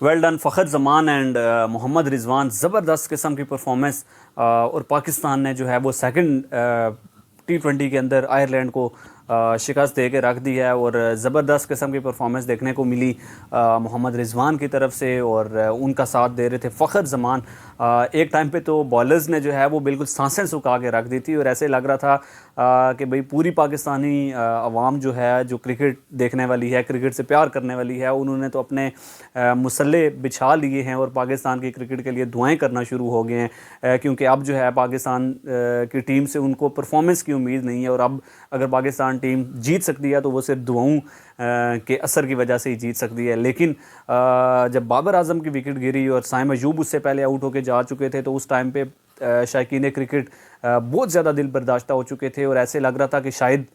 Well done Fakhar Zaman and Mohammad Rizwan, ज़बरदस्त किस्म की परफॉर्मेंस। और पाकिस्तान ने जो है वो सेकंड T20 के अंदर आयरलैंड को शिकस्त दे के रख दी है और ज़बरदस्त किस्म की परफॉर्मेंस देखने को मिली मोहम्मद रिजवान की तरफ से। और उनका साथ दे रहे थे फ़खर ज़मान। एक टाइम पे तो बॉलर्स ने जो है वो बिल्कुल सांसें सुखा के रख दी थी और ऐसे लग रहा था कि भाई पूरी पाकिस्तानी अवाम जो है, जो क्रिकेट देखने वाली है, क्रिकेट से प्यार करने वाली है, उन्होंने तो अपने मुसल्ले बिछा लिए हैं और पाकिस्तान की क्रिकेट के लिए दुआएं करना शुरू हो गए हैं। क्योंकि अब जो है पाकिस्तान की टीम से उनको परफॉर्मेंस की उम्मीद नहीं है और अब अगर पाकिस्तान टीम जीत सकती है तो वो सिर्फ दुआओं के असर की वजह से ही जीत सकती है। लेकिन जब बाबर आजम की विकेट गिरी और साइम अयूब उससे पहले आउट होकर जा चुके थे तो उस टाइम पे शायकीन क्रिकेट बहुत ज़्यादा दिल बर्दाश्ता हो चुके थे और ऐसे लग रहा था कि शायद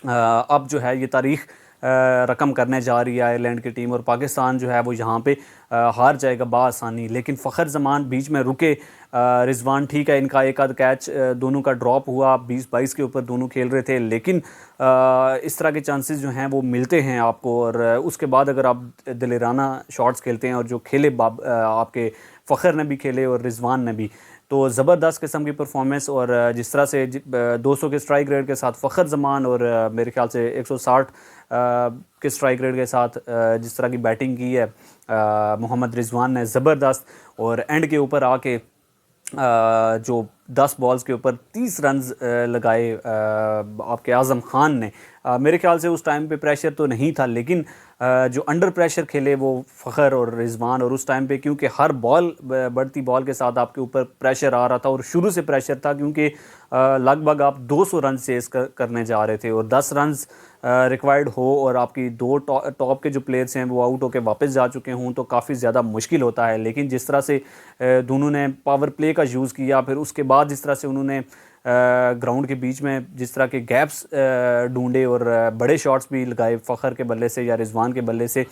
अब जो है ये तारीख रकम करने जा रही है आयरलैंड की टीम और पाकिस्तान जो है वो यहाँ पे हार जाएगा बाआसानी। लेकिन फ़खर ज़मान बीच में रुके। रिजवान ठीक है, इनका एक आध कैच दोनों का ड्रॉप हुआ, 20-22 के ऊपर दोनों खेल रहे थे, लेकिन इस तरह के चांसेस जो हैं वो मिलते हैं आपको। और उसके बाद अगर आप दिलेराना शॉट्स खेलते हैं और जो खेले आपके फ़खर ने भी खेले और रिजवान ने भी, तो ज़बरदस्त किस्म की परफॉर्मेंस। और जिस तरह से 200 के स्ट्राइक रेट के साथ फ़खर ज़मान और मेरे ख्याल से 160 के स्ट्राइक रेट के साथ जिस तरह की बैटिंग की है मोहम्मद रिजवान ने, ज़बरदस्त। और एंड के ऊपर आके जो 10 बॉल्स के ऊपर 30 रन्स लगाए आपके आज़म खान ने। मेरे ख्याल से उस टाइम पे प्रेशर तो नहीं था, लेकिन जो अंडर प्रेशर खेले वो फ़खर और रिजवान। और उस टाइम पे क्योंकि हर बॉल बढ़ती बॉल के साथ आपके ऊपर प्रेशर आ रहा था और शुरू से प्रेशर था, क्योंकि लगभग आप 200 रन चेस करने जा रहे थे और 10 रन्स रिक्वायर्ड हो और आपकी दो टॉप के जो प्लेयर्स हैं वो आउट होकर वापस जा चुके हों तो काफ़ी ज़्यादा मुश्किल होता है। लेकिन जिस तरह से दोनों ने पावर प्ले का यूज़ किया, फिर उसके बाद जिस तरह से उन्होंने ग्राउंड के बीच में जिस तरह के गैप्स ढूंढे और बड़े शॉट्स भी लगाए फ़खर के बल्ले से या रिजवान के बल्ले से,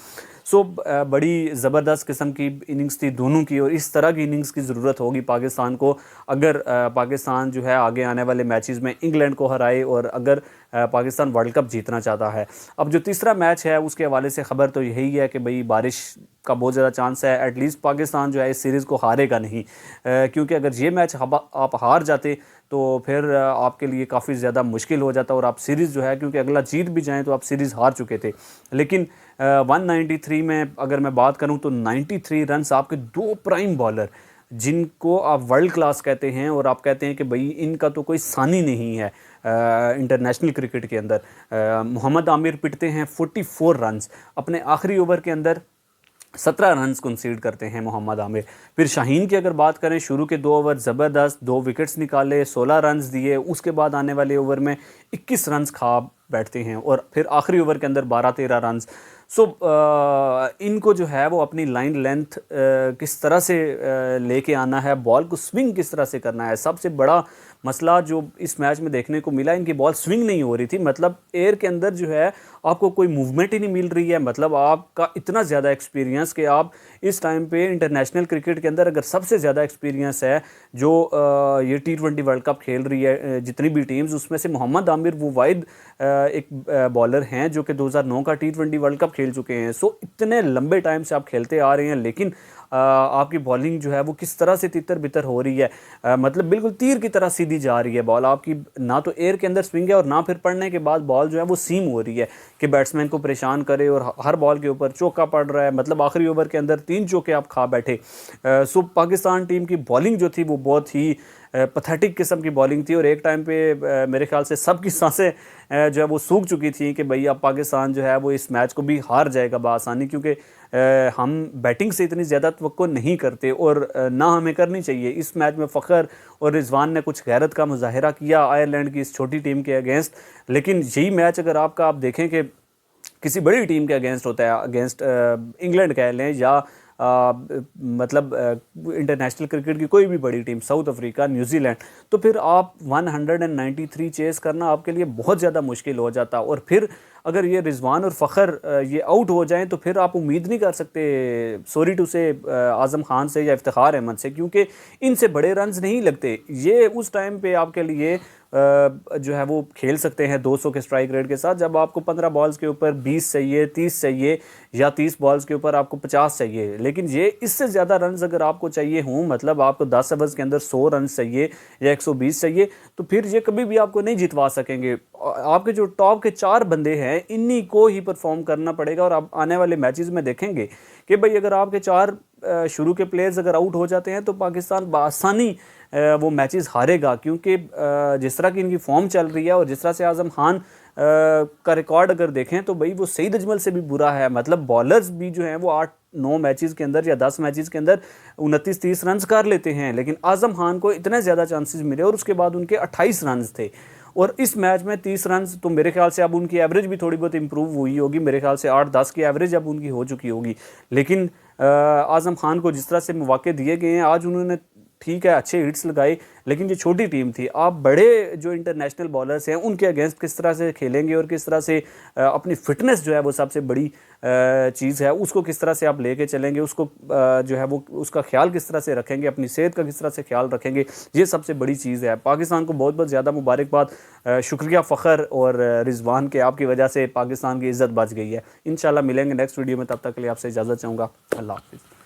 सो बड़ी ज़बरदस्त किस्म की इनिंग्स थी दोनों की। और इस तरह की इनिंग्स की ज़रूरत होगी पाकिस्तान को अगर पाकिस्तान जो है आगे आने वाले मैचेस में इंग्लैंड को हराए और अगर पाकिस्तान वर्ल्ड कप जीतना चाहता है। अब जो तीसरा मैच है उसके हवाले से ख़बर तो यही है कि भाई बारिश का बहुत ज़्यादा चांस है, एटलीस्ट पाकिस्तान जो है इस सीरीज़ को हारेगा नहीं, क्योंकि अगर ये मैच आप हार जाते तो फिर आपके लिए काफ़ी ज़्यादा मुश्किल हो जाता और आप सीरीज़ जो है, क्योंकि अगला जीत भी जाएँ तो आप सीरीज़ हार चुके थे। लेकिन 193 में अगर मैं बात करूं तो 93 रन्स आपके दो प्राइम बॉलर जिनको आप वर्ल्ड क्लास कहते हैं और आप कहते हैं कि भाई इनका तो कोई सानी नहीं है इंटरनेशनल क्रिकेट के अंदर। मोहम्मद आमिर पिटते हैं 44 रन्स, अपने आखिरी ओवर के अंदर 17 रन्स कंसीड करते हैं मोहम्मद आमिर। फिर शाहीन की अगर बात करें, शुरू के 2 ओवर ज़बरदस्त, 2 विकेट्स निकाले, 16 रन्स दिए, उसके बाद आने वाले ओवर में 21 रन्स खा बैठते हैं और फिर आखिरी ओवर के अंदर 12-13 रन्स। सो इनको जो है वो अपनी लाइन लेंथ किस तरह से लेके आना है, बॉल को स्विंग किस तरह से करना है। सबसे बड़ा मसला जो इस मैच में देखने को मिला, इनकी बॉल स्विंग नहीं हो रही थी, मतलब एयर के अंदर जो है आपको कोई मूवमेंट ही नहीं मिल रही है। मतलब आपका इतना ज़्यादा एक्सपीरियंस कि आप इस टाइम पे इंटरनेशनल क्रिकेट के अंदर अगर सबसे ज़्यादा एक्सपीरियंस है जो ये T20 वर्ल्ड कप खेल रही है जितनी भी टीम्स, उसमें से मोहम्मद आमिर वो वाहिद एक बॉलर हैं जो कि 2009 का T20 वर्ल्ड कप खेल चुके हैं। सो इतने लंबे टाइम से आप खेलते आ रहे हैं, लेकिन आपकी बॉलिंग जो है वो किस तरह से तितर बितर हो रही है, मतलब बिल्कुल तीर की तरह सीधी जा रही है बॉल आपकी, ना तो एयर के अंदर स्विंग है और ना फिर पड़ने के बाद बॉल जो है वो सीम हो रही है कि बैट्समैन को परेशान करे और हर बॉल के ऊपर चौका पड़ रहा है। मतलब आखिरी ओवर के अंदर 3 चौके आप खा बैठे। सो पाकिस्तान टीम की बॉलिंग जो थी वो बहुत ही पथेटिक किस्म की बॉलिंग थी और एक टाइम पे मेरे ख्याल से सबकी सांसें जो है वो सूख चुकी थी कि भाई अब पाकिस्तान जो है वो इस मैच को भी हार जाएगा बआसानी, क्योंकि हम बैटिंग से इतनी ज़्यादा तवक्को नहीं करते और ना हमें करनी चाहिए। इस मैच में फ़खर और रिजवान ने कुछ गैरत का मुजाहरा किया आयरलैंड की इस छोटी टीम के अगेंस्ट, लेकिन यही मैच अगर आप देखें कि किसी बड़ी टीम के अगेंस्ट होता है, अगेंस्ट इंग्लैंड कह लें या मतलब इंटरनेशनल क्रिकेट की कोई भी बड़ी टीम, साउथ अफ्रीका, न्यूजीलैंड, तो फिर आप 193 चेस करना आपके लिए बहुत ज़्यादा मुश्किल हो जाता। और फिर अगर ये रिजवान और फ़खर ये आउट हो जाएं तो फिर आप उम्मीद नहीं कर सकते, सॉरी टू से, आज़म खान से या इफ्तिखार अहमद से, क्योंकि इनसे बड़े रन्स नहीं लगते। ये उस टाइम पे आपके लिए जो है वो खेल सकते हैं 200 के स्ट्राइक रेट के साथ। जब आपको 15 बॉल्स के ऊपर 20 चाहिए, 30 चाहिए, या 30 बॉल्स के ऊपर आपको 50 चाहिए, लेकिन ये इससे ज़्यादा रन्स अगर आपको चाहिए हों, मतलब आपको 10 ओवर्स के अंदर 100 रन चाहिए या 120 चाहिए, तो फिर ये कभी भी आपको नहीं जितवा सकेंगे। आपके जो टॉप के 4 बंदे हैं, इन्हीं को ही परफॉर्म करना पड़ेगा। और आप आने वाले मैचेस में देखेंगे कि भाई अगर आपके 4 शुरू के प्लेयर्स अगर आउट हो जाते हैं तो पाकिस्तान बआसानी वो मैचेस हारेगा, क्योंकि जिस तरह की इनकी फॉर्म चल रही है और जिस तरह से आज़म खान का रिकॉर्ड अगर देखें तो भाई वो सईद अजमल से भी बुरा है। मतलब बॉलर्स भी जो हैं वो 8-9 मैचेस के अंदर या 10 मैचेस के अंदर 29-30 रन कर लेते हैं, लेकिन आज़म खान को इतने ज़्यादा चांसेस मिले और उसके बाद उनके 28 रन थे। और इस मैच में 30 रन, तो मेरे ख्याल से अब उनकी एवरेज भी थोड़ी बहुत इंप्रूव हुई होगी, मेरे ख्याल से 8-10 की एवरेज अब उनकी हो चुकी होगी। लेकिन आज़म खान को जिस तरह से मौके दिए गए हैं, आज उन्होंने ठीक है अच्छे हिट्स लगाए, लेकिन ये छोटी टीम थी। आप बड़े जो इंटरनेशनल बॉलर्स हैं उनके अगेंस्ट किस तरह से खेलेंगे और किस तरह से अपनी फिटनेस जो है वो सबसे बड़ी चीज़ है, उसको किस तरह से आप लेके चलेंगे, उसको जो है वो उसका ख्याल किस तरह से रखेंगे, अपनी सेहत का किस तरह से ख्याल रखेंगे, ये सबसे बड़ी चीज़ है। पाकिस्तान को बहुत बहुत ज़्यादा मुबारकबाद, शुक्रिया फ़ख्र और रिजवान के, आपकी वजह से पाकिस्तान की इज़्ज़त बच गई है। इंशाल्लाह मिलेंगे नेक्स्ट वीडियो में, तब तक के लिए आपसे इजाज़त चाहूँगा। अल्लाह हाफ़िज़।